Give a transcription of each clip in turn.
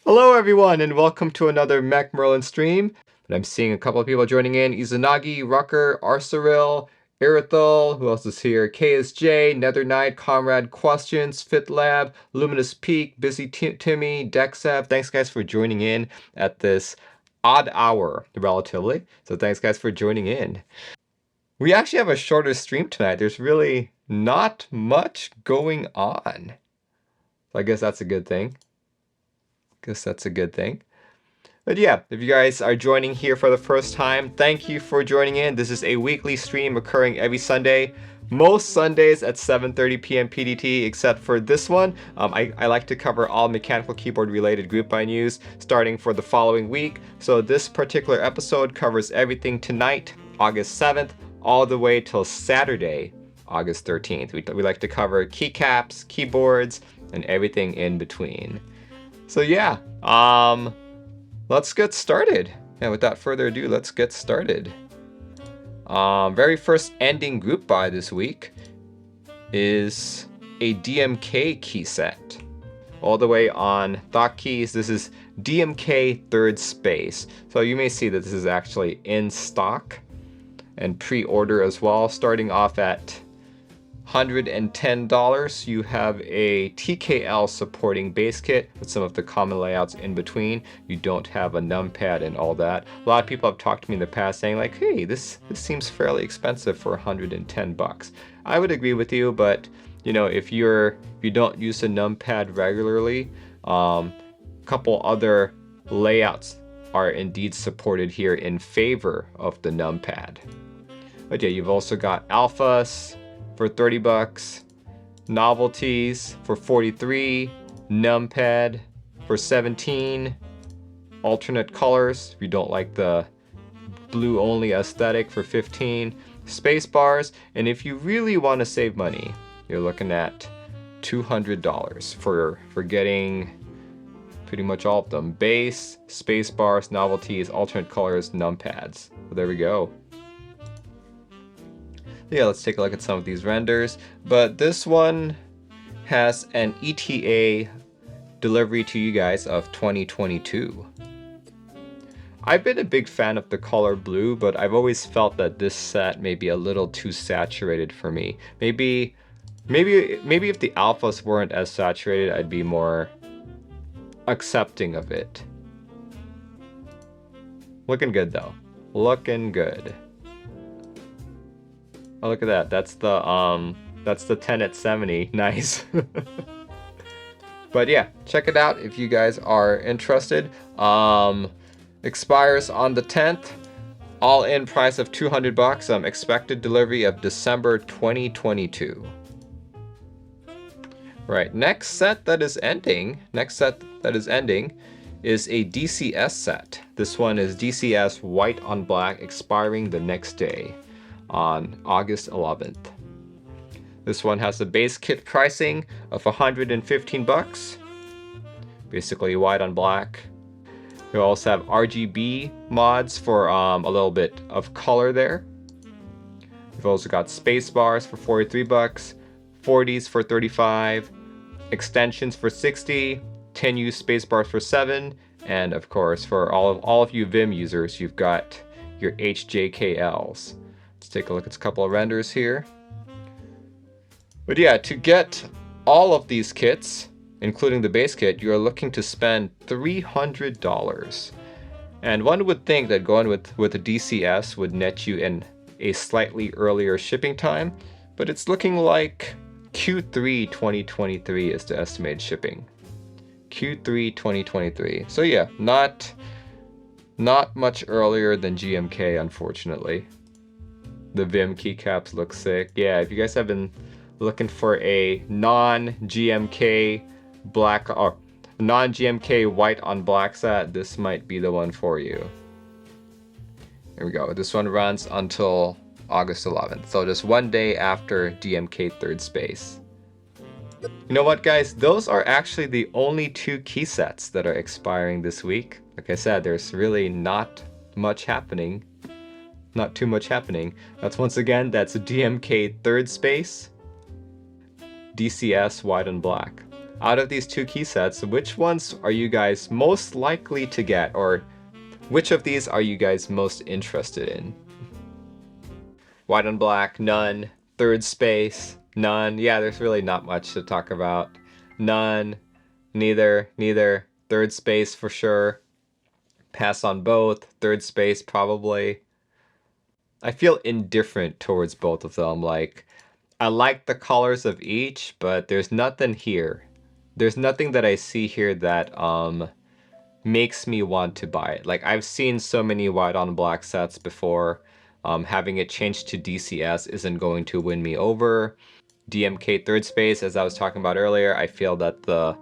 Hello everyone and welcome to another Mac Merlin stream. And I'm seeing a couple of people joining in. Izanagi, Rucker, Arceril, Irithel, who else is here? KSJ, Nether Knight, Comrade Questions, FitLab, Luminous Peak, Busy Timmy, Dexab. Thanks guys for joining in at this odd hour, relatively. So thanks guys for joining in. We actually have a shorter stream tonight. There's really not much going on. So I guess that's a good thing. But yeah, if you guys are joining here for the first time, thank you for joining in. This is a weekly stream occurring every Sunday. Most Sundays at 7:30 p.m. PDT, except for this one. I like to cover all mechanical keyboard related group by news starting for the following week. So this particular episode covers everything tonight, August 7th, all the way till Saturday, August 13th. We like to cover keycaps, keyboards, and everything in between. So yeah, let's get started. And without further ado, let's get started. Very first ending group buy this week is a DMK key set. All the way on Thought Keys, this is DMK Third Space. So you may see that this is actually in stock and pre-order as well, starting off at $110. You have a TKL supporting base kit with some of the common layouts in between. You don't have a numpad and all that. A lot of people have talked to me in the past saying like, hey, this seems fairly expensive for $110. I would agree with you, but you know, if you don't use a numpad regularly, couple other layouts are indeed supported here in favor of the numpad. But yeah, you've also got alphas for $30, novelties for $43, numpad for $17, alternate colors if you don't like the blue only aesthetic for $15, space bars, and if you really want to save money, you're looking at $200 for getting pretty much all of them: base, space bars, novelties, alternate colors, numpads. So there we go. Yeah, let's take a look at some of these renders. But this one has an ETA delivery to you guys of 2022. I've been a big fan of the color blue, but I've always felt that this set may be a little too saturated for me. Maybe if the alphas weren't as saturated, I'd be more accepting of it. Looking good though. Looking good. Oh, look at that. That's the 10 at 70. Nice. But yeah, check it out if you guys are interested. Expires on the 10th. All-in price of $200. Expected delivery of December 2022. Right, next set that is ending is a DCS set. This one is DCS white on black, expiring the next day on August 11th. This one has the base kit pricing of $115, basically white on black. You also have RGB mods for a little bit of color there. You've also got space bars for $43, 40s for $35, extensions for $60, 10U space bars for $7, and of course for all of you Vim users, you've got your HJKLs. Let's take a look at a couple of renders here. But yeah, to get all of these kits, including the base kit, you are looking to spend $300. And one would think that going with the DCS would net you in a slightly earlier shipping time, but it's looking like Q3 2023 is the estimated shipping. Q3 2023. So yeah, not much earlier than GMK, unfortunately. The Vim keycaps look sick. Yeah, if you guys have been looking for a non-GMK black or non-GMK white on black set, this might be the one for you. Here we go. This one runs until August 11th, so just one day after DMK Third Space. You know what, guys? Those are actually the only two key sets that are expiring this week. Like I said, there's really not much happening. Not too much happening. That's DMK Third Space, DCS white and black. out of these two key sets, which ones are you guys most likely to get, or which of these are you guys most interested in? White on black, none. Third space, none. Yeah, there's really not much to talk about. None, neither. Third space for sure. Pass on both. Third space probably. I feel indifferent towards both of them. Like, I like the colors of each, but there's nothing here. There's nothing that I see here that makes me want to buy it. Like, I've seen so many white on black sets before. Having it changed to DCS isn't going to win me over. DMK Third Space, as I was talking about earlier, I feel that the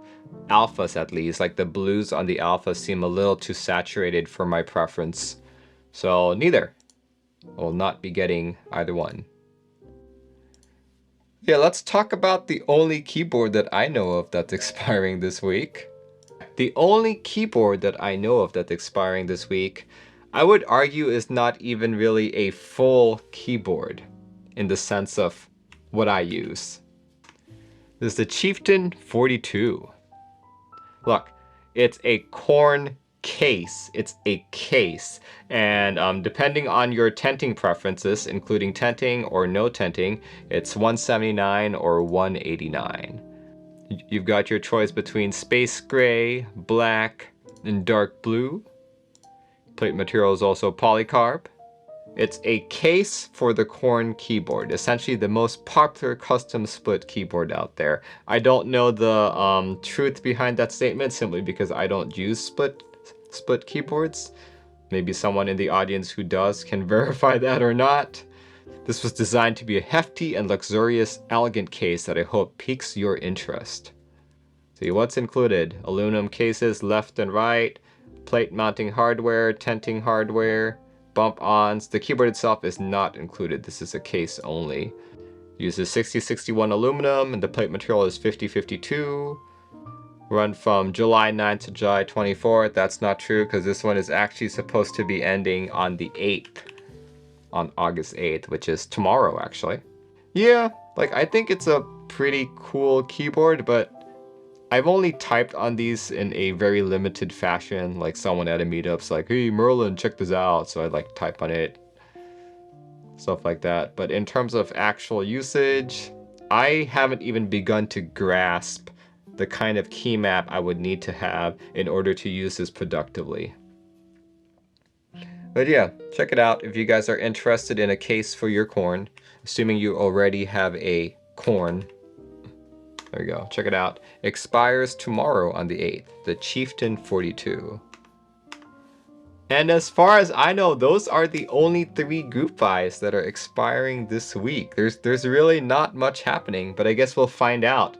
alphas, at least, like the blues on the alphas, seem a little too saturated for my preference. So neither. I will not be getting either one. Yeah, let's talk about the only keyboard that I know of that's expiring this week. The only keyboard that I know of that's expiring this week, I would argue, is not even really a full keyboard in the sense of what I use. This is the Chieftain 42. Look, it's a corn case. It's a case. And depending on your tenting preferences, including tenting or no tenting, it's $179 or $189. You've got your choice between space gray, black, and dark blue. Plate material is also polycarb. It's a case for the corn keyboard, essentially the most popular custom split keyboard out there. I don't know the truth behind that statement simply because I don't use split keyboards. Maybe someone in the audience who does can verify that or not. This was designed to be a hefty and luxurious, elegant case that I hope piques your interest. See what's included: aluminum cases left and right, plate mounting hardware, tenting hardware, bump-ons. The keyboard itself is not included. This is a case only. Uses 6061 aluminum, and the plate material is 5052. Run from July 9th to July 24th. That's not true because this one is actually supposed to be ending on the 8th. On August 8th, which is tomorrow, actually. Yeah, like, I think it's a pretty cool keyboard, but I've only typed on these in a very limited fashion. Like, someone at a meetup's like, hey, Merlin, check this out. So I'd like type on it. Stuff like that. But in terms of actual usage, I haven't even begun to grasp the kind of key map I would need to have in order to use this productively. But yeah, check it out if you guys are interested in a case for your corn, assuming you already have a corn. There you go, check it out. Expires tomorrow on the 8th, the Chieftain 42. And as far as I know, those are the only 3 group buys that are expiring this week. There's really not much happening, but I guess we'll find out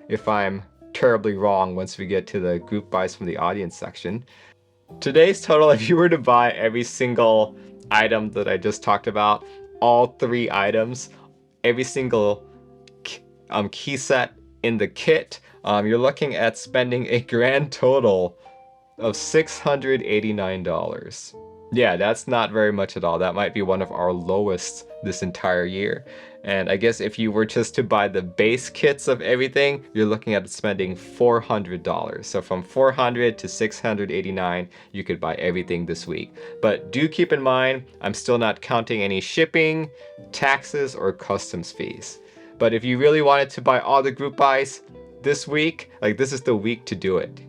if I'm terribly wrong once we get to the group buys from the audience section. Today's total, if you were to buy every single item that I just talked about, all 3 items, every single key set in the kit, you're looking at spending a grand total of $689. Yeah, that's not very much at all. That might be one of our lowest this entire year. And I guess if you were just to buy the base kits of everything, you're looking at spending $400. So from $400 to $689, you could buy everything this week. But do keep in mind, I'm still not counting any shipping, taxes, or customs fees. But if you really wanted to buy all the group buys this week, like, this is the week to do it.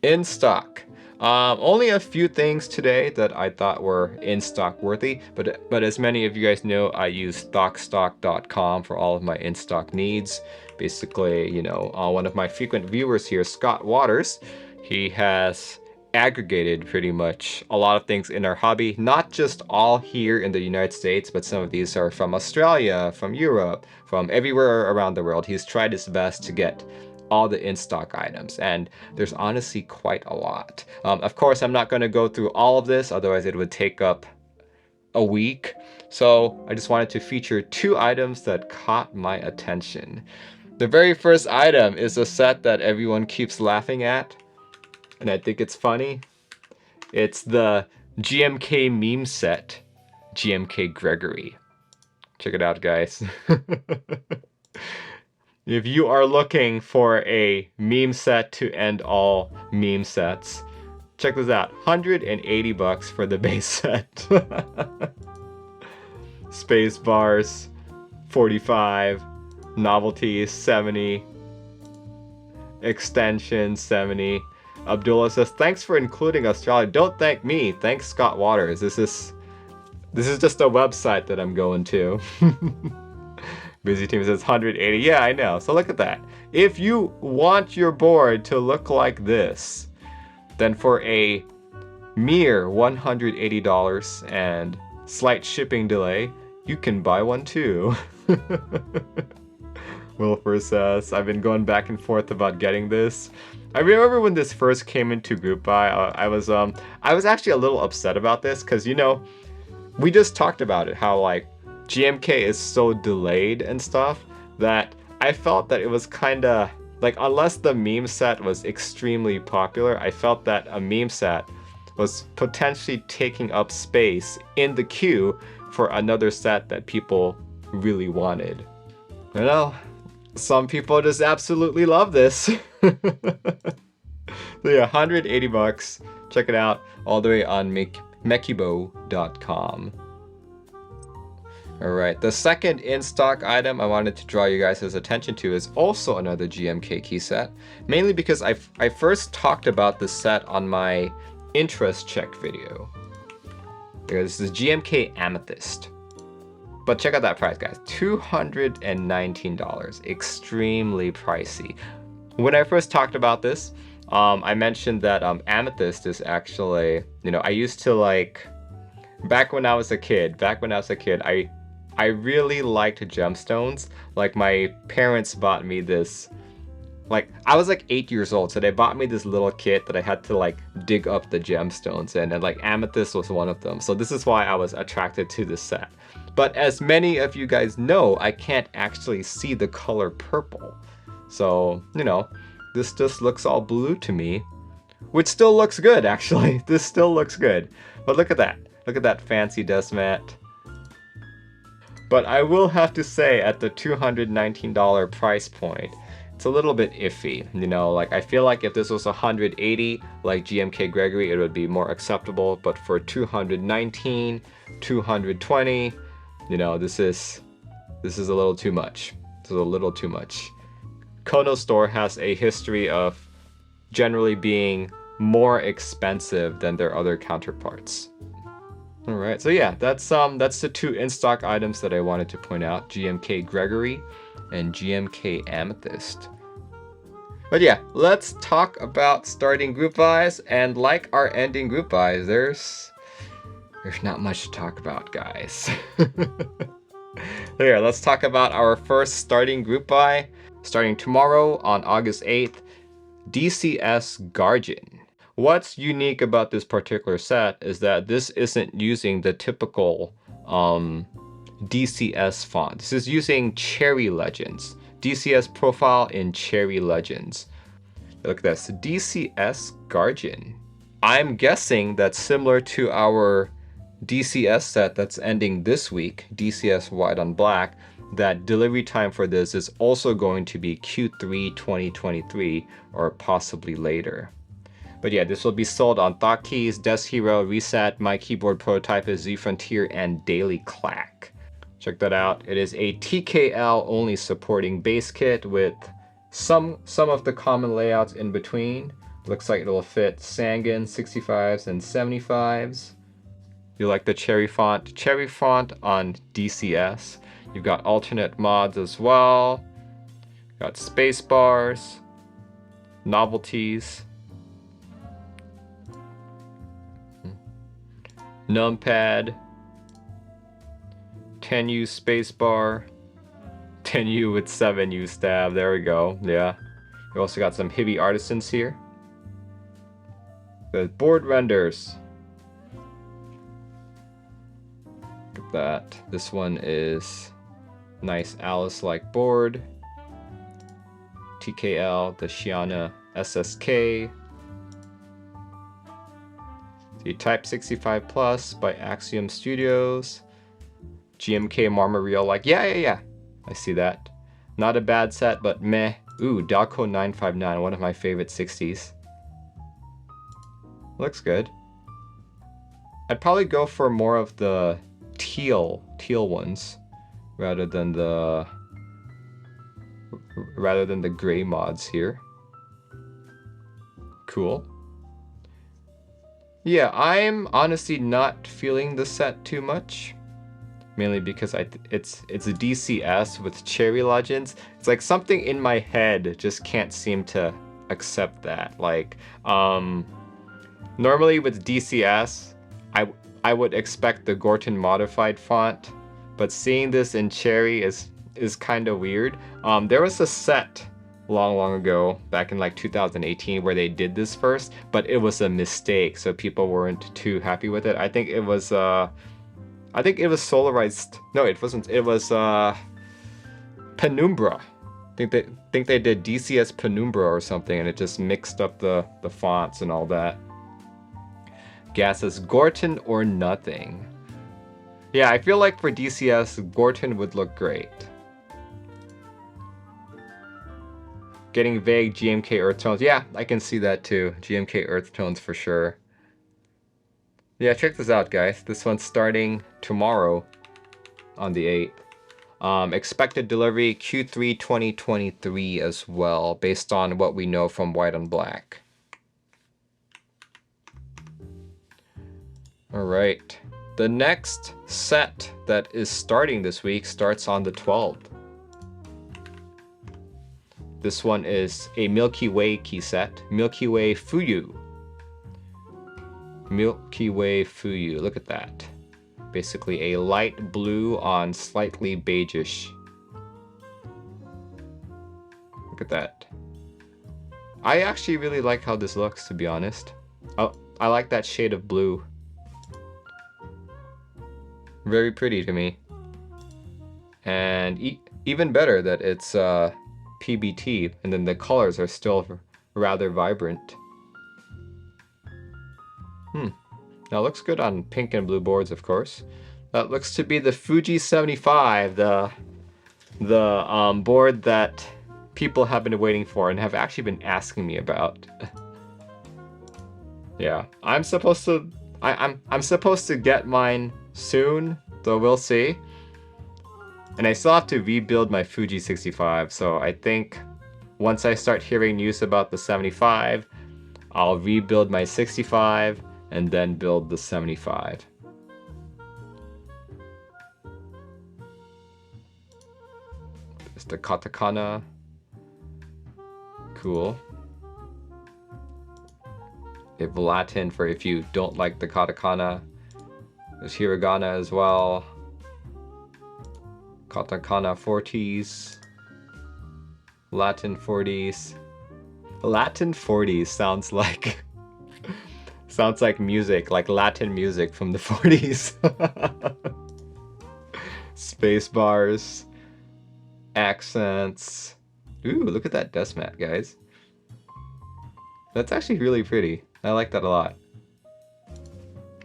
In stock. Only a few things today that I thought were in stock worthy, but as many of you guys know, I use stockstock.com for all of my in stock needs. Basically, you know, one of my frequent viewers here, Scott Waters, he has aggregated pretty much a lot of things in our hobby, not just all here in the United States, but some of these are from Australia, from Europe, from everywhere around the world. He's tried his best to get all the in-stock items, and there's honestly quite a lot. Of course, I'm not going to go through all of this, otherwise it would take up a week. So I just wanted to feature 2 items that caught my attention. The very first item is a set that everyone keeps laughing at, and I think it's funny. It's the GMK meme set, GMK Gregory. Check it out, guys. If you are looking for a meme set to end all meme sets, check this out. 180 bucks for the base set. Space bars, 45. Novelties, 70. Extensions, 70. Abdullah says, thanks for including Australia. Don't thank me. Thanks, Scott Waters. This is just a website that I'm going to. Busy Team says 180. Yeah, I know. So look at that. If you want your board to look like this, then for a mere $180 and slight shipping delay, you can buy one too. Wilfer says, I've been going back and forth about getting this. I remember when this first came into group buy, I was actually a little upset about this because, you know, we just talked about it, how like GMK is so delayed and stuff that I felt that it was kind of like, unless the meme set was extremely popular, I felt that a meme set was potentially taking up space in the queue for another set that people really wanted. I know, some people just absolutely love this. So yeah, 180 bucks. Check it out all the way on mekibo.com. Alright, the second in-stock item I wanted to draw you guys' attention to is also another GMK key set. Mainly because I first talked about this set on my interest check video. This is GMK Amethyst. But check out that price, guys. $219. Extremely pricey. When I first talked about this, I mentioned that Amethyst is actually, you know, I used to like, back when I was a kid, I really liked gemstones. Like, my parents bought me this, like, I was like 8 years old, so they bought me this little kit that I had to like dig up the gemstones in, and like Amethyst was one of them. So this is why I was attracted to this set. But as many of you guys know, I can't actually see the color purple. So, you know, this just looks all blue to me, which still looks good, actually. This still looks good. But look at that. Look at that fancy desk mat. But I will have to say, at the $219 price point, it's a little bit iffy. You know, like, I feel like if this was 180 like GMK Gregory, it would be more acceptable. But for 219, 220, you know, this is a little too much. This is a little too much. Kono Store has a history of generally being more expensive than their other counterparts. All right, so yeah, that's the two in-stock items that I wanted to point out: GMK Gregory and GMK Amethyst. But yeah, let's talk about starting group buys. And like our ending group buys, there's not much to talk about, guys. Here, let's talk about our first starting group buy. Starting tomorrow on August 8th, DCS Guardian. What's unique about this particular set is that this isn't using the typical DCS font. This is using Cherry Legends. DCS profile in Cherry Legends. Look at this, DCS Guardian. I'm guessing that's similar to our DCS set that's ending this week, DCS White on Black, that delivery time for this is also going to be Q3 2023 or possibly later. But yeah, this will be sold on Thotkeys, Desk Hero, Reset, My Keyboard Prototype is Z Frontier, and Daily Clack. Check that out. It is a TKL only supporting base kit with some of the common layouts in between. Looks like it'll fit Sangan 65s and 75s. You like the cherry font? Cherry font on DCS. You've got alternate mods as well. Got space bars, novelties, numpad, 10U spacebar, 10U with 7U stab. There we go. Yeah. You also got some Hibby artisans here. The board renders. Look at that. This one is nice Alice-like board. TKL, the Shiana SSK. The Type 65 Plus by Axiom Studios. GMK Marmoreal, like, yeah. I see that. Not a bad set, but meh. Ooh, Dalco 959, one of my favorite 60s. Looks good. I'd probably go for more of the teal ones rather than the gray mods here. Cool. Yeah, I'm honestly not feeling the set too much. Mainly because it's a DCS with Cherry Legends. It's like something in my head just can't seem to accept that. Like, normally with DCS, I would expect the Gorton modified font, but seeing this in Cherry is kind of weird. There was a set long ago, back in like 2018, where they did this first, but it was a mistake, so people weren't too happy with it. I think it was solarized. No, it wasn't. It was Penumbra. I think they did DCS Penumbra or something, and it just mixed up the fonts and all that. Gas says Gorton or nothing. Yeah, I feel like for DCS, Gorton would look great. Getting vague GMK Earth Tones. Yeah, I can see that too. GMK Earth Tones for sure. Yeah, check this out, guys. This one's starting tomorrow on the 8th. Expected delivery Q3 2023 as well, based on what we know from White on Black. Alright. The next set that is starting this week starts on the 12th. This one is a Milky Way key set. Milky Way Fuyu. Milky Way Fuyu. Look at that. Basically a light blue on slightly beigeish. Look at that. I actually really like how this looks, to be honest. Oh, I like that shade of blue. Very pretty to me. And even better that it's PBT, and then the colors are still rather vibrant. Now looks good on pink and blue boards, of course. That looks to be the Fuji 75, the board that people have been waiting for and have actually been asking me about. Yeah, I'm supposed to get mine soon, so we'll see. And I still have to rebuild my Fuji 65, so I think once I start hearing news about the 75, I'll rebuild my 65 and then build the 75. It's the katakana. Cool. They have Latin for if you don't like the katakana. There's hiragana as well. Katakana 40s. Latin 40s. Latin 40s sounds like music, like Latin music from the 40s. Space bars, accents. Ooh, look at that desk mat, guys. That's actually really pretty. I like that a lot.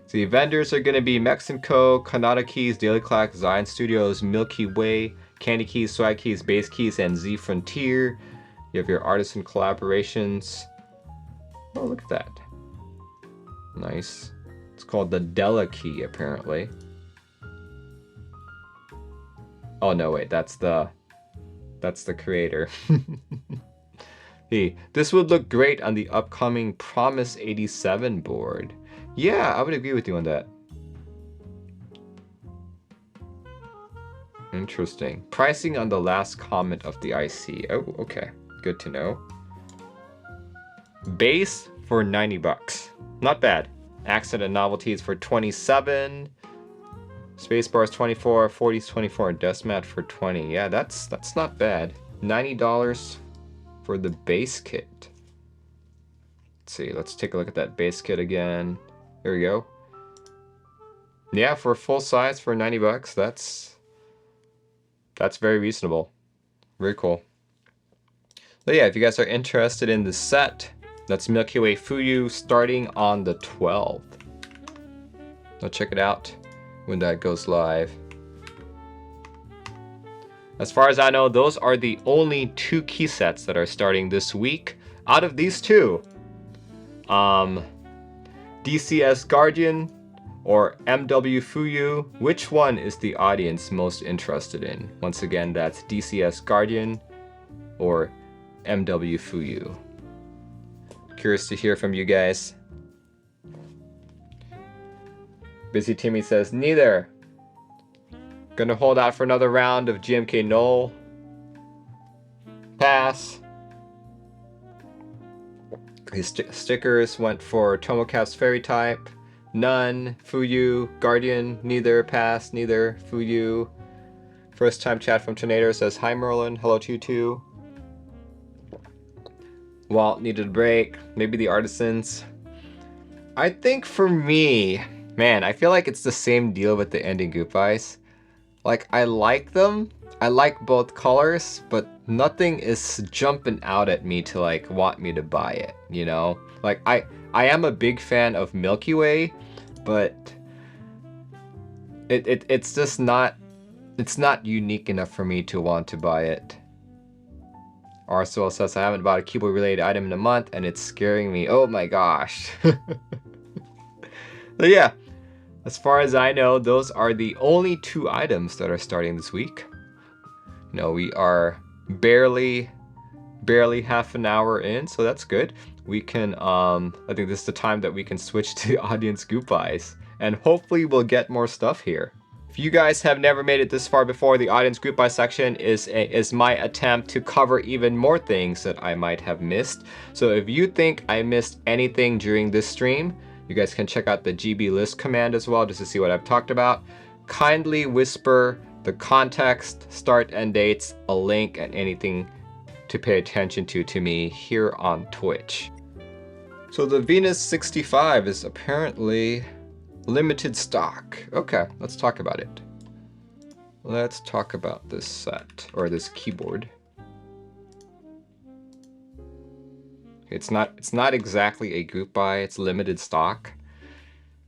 The vendors are going to be Mexico, Kanata Keys, Zenclack, Zion Studios, Milky Way, Candy Keys, Swag Keys, Base Keys, and Z Frontier. You have your artisan collaborations. Oh, look at that. Nice. It's called the Della Key, apparently. Oh, no, wait. That's the creator. Hey, this would look great on the upcoming Promise 87 board. Yeah, I would agree with you on that. Interesting. Pricing on the last comment of the IC. Oh, okay. Good to know. Base for 90 bucks. Not bad. Accent and novelties for 27. Spacebar is 24. 40 is 24. And Deathmat for 20. Yeah, that's not bad. $90 for the base kit. Let's see. Let's take a look at that base kit again. There we go. Yeah, for full size for 90 bucks, that's very reasonable. Very cool. But yeah, if you guys are interested in the set, that's Milky Way Fuyu starting on the 12th. Go check it out when that goes live. As far as I know, those are the only 2 key sets that are starting this week. Out of these 2, DCS Guardian or MW Fuyu, which one is the audience most interested in? Once again, that's DCS Guardian or MW Fuyu. Curious to hear from you guys. Busy Timmy says neither. Gonna hold out for another round of GMK Null. Pass. His stickers went for Tomocap's Fairy type. None. Fuyu. Guardian. Neither. Pass. Neither. Fuyu. First time chat from Tornado says hi Merlin. Hello to you too. Walt needed a break. Maybe the Artisans. I think for me, man, I feel like it's the same deal with the ending Goop Eyes. Like, I like them. I like both colors, but nothing is jumping out at me to like want me to buy it, you know? Like I am a big fan of Milky Way, but it's just not unique enough for me to want to buy it. Arsenal says I haven't bought a keyboard related item in a month and it's scaring me. Oh my gosh. But yeah, as far as I know, those are the only 2 items that are starting this week. You know, we are barely half an hour in, so that's good. We can, I think this is the time that we can switch to audience Goop Eyes, and hopefully we'll get more stuff here. If you guys have never made it this far before, the audience Group Buy section is my attempt to cover even more things that I might have missed. So if you think I missed anything during this stream, you guys can check out the GB list command as well just to see what I've talked about. Kindly whisper the context, start and dates, a link, and anything to pay attention to me here on Twitch. So the Venus 65 is apparently limited stock. Okay, let's talk about it. Let's talk about this set, or this keyboard. It's not exactly a group buy, it's limited stock.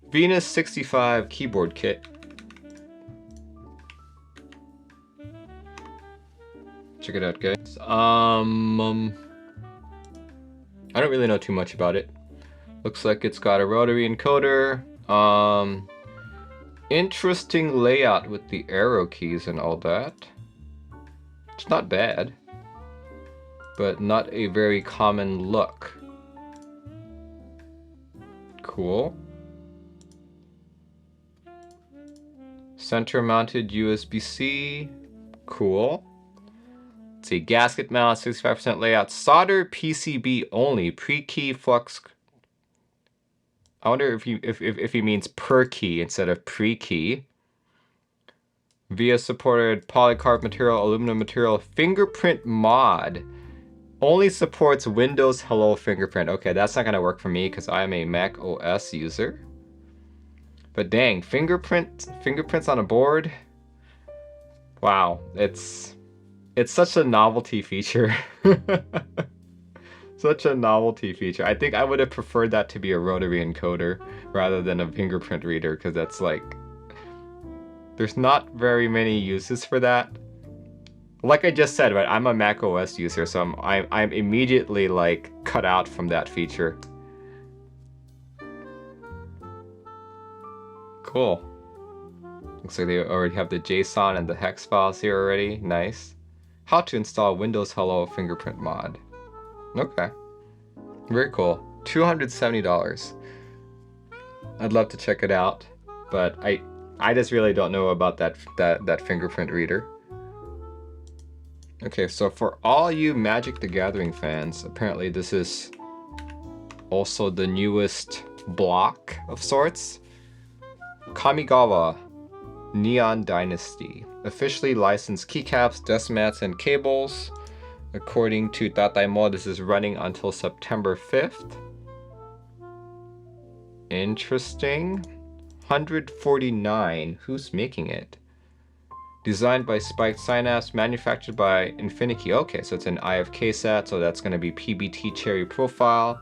Venus 65 keyboard kit. Check it out, guys. I don't really know too much about it. Looks like it's got a rotary encoder. Interesting layout with the arrow keys and all that. It's not bad, but not a very common look. Cool. Center mounted USB-C. Cool. Let's see, gasket mount, 65% layout, solder PCB only, pre-key flux. I wonder if he means per key instead of pre-key. VIA supported polycarb material, aluminum material, fingerprint mod. Only supports Windows Hello fingerprint. Okay, that's not gonna work for me because I am a Mac OS user. But dang, fingerprints on a board. Wow, it's such a novelty feature. Such a novelty feature. I think I would have preferred that to be a rotary encoder rather than a fingerprint reader, because that's like, there's not very many uses for that. Like I just said, right, I'm a Mac OS user, so I'm immediately like cut out from that feature. Cool. Looks like they already have the JSON and the hex files here already. Nice. How to install Windows Hello fingerprint mod. Okay. Very cool. $270. I'd love to check it out, but I just really don't know about that fingerprint reader. Okay, so for all you Magic the Gathering fans, apparently this is also the newest block of sorts. Kamigawa Neon Dynasty. Officially licensed keycaps, decimats, and cables. According to Tataimo, this is running until September 5th. Interesting. 149. Who's making it? Designed by Spiked Synapse, manufactured by Divinikey. Okay, so it's an IFK set, so that's going to be PBT Cherry profile.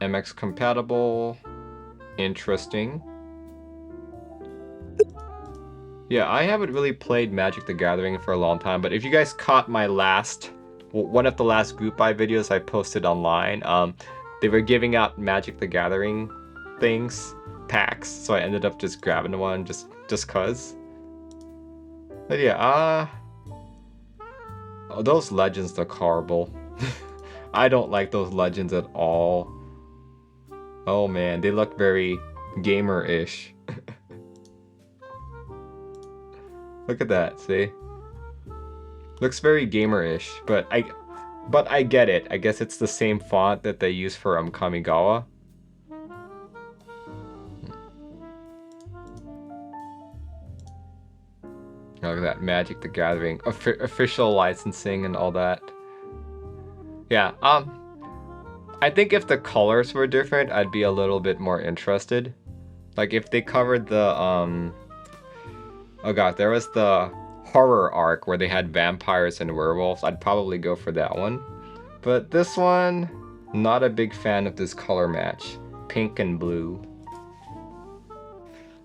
MX compatible. Interesting. Yeah, I haven't really played Magic the Gathering for a long time, but if you guys caught my one of the last group buy videos I posted online, they were giving out Magic the Gathering things, packs, so I ended up just grabbing one just cause. But yeah, oh, those legends look horrible. I don't like those legends at all. Oh man, they look very gamer-ish. Look at that, see? Looks very gamer-ish, but I get it. I guess it's the same font that they use for Kamigawa. Look at that, Magic the Gathering, official licensing and all that. Yeah, I think if the colors were different, I'd be a little bit more interested. Like if they covered the, oh god, there was the horror arc where they had vampires and werewolves. I'd probably go for that one. But this one, not a big fan of this color match. Pink and blue.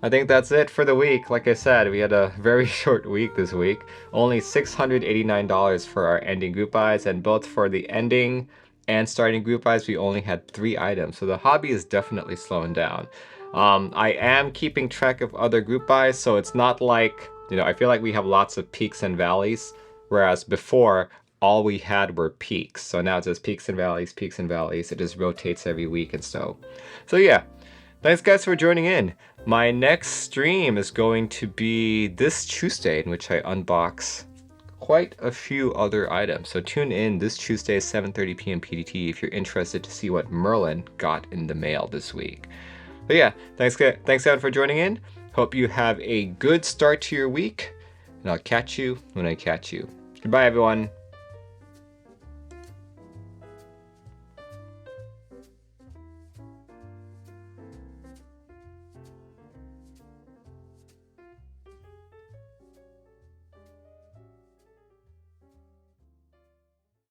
I think that's it for the week. Like I said, we had a very short week this week. Only $689 for our ending group buys, and both for the ending and starting group buys, we only had 3 items. So the hobby is definitely slowing down. I am keeping track of other group buys, so it's not like, you know, I feel like we have lots of peaks and valleys, whereas before, all we had were peaks. So now it's just peaks and valleys, peaks and valleys. It just rotates every week and so. So yeah, thanks guys for joining in. My next stream is going to be this Tuesday, in which I unbox quite a few other items. So tune in this Tuesday, 7:30 p.m. PDT, if you're interested to see what Merlin got in the mail this week. But yeah, thanks everyone for joining in. Hope you have a good start to your week, and I'll catch you when I catch you. Goodbye, everyone.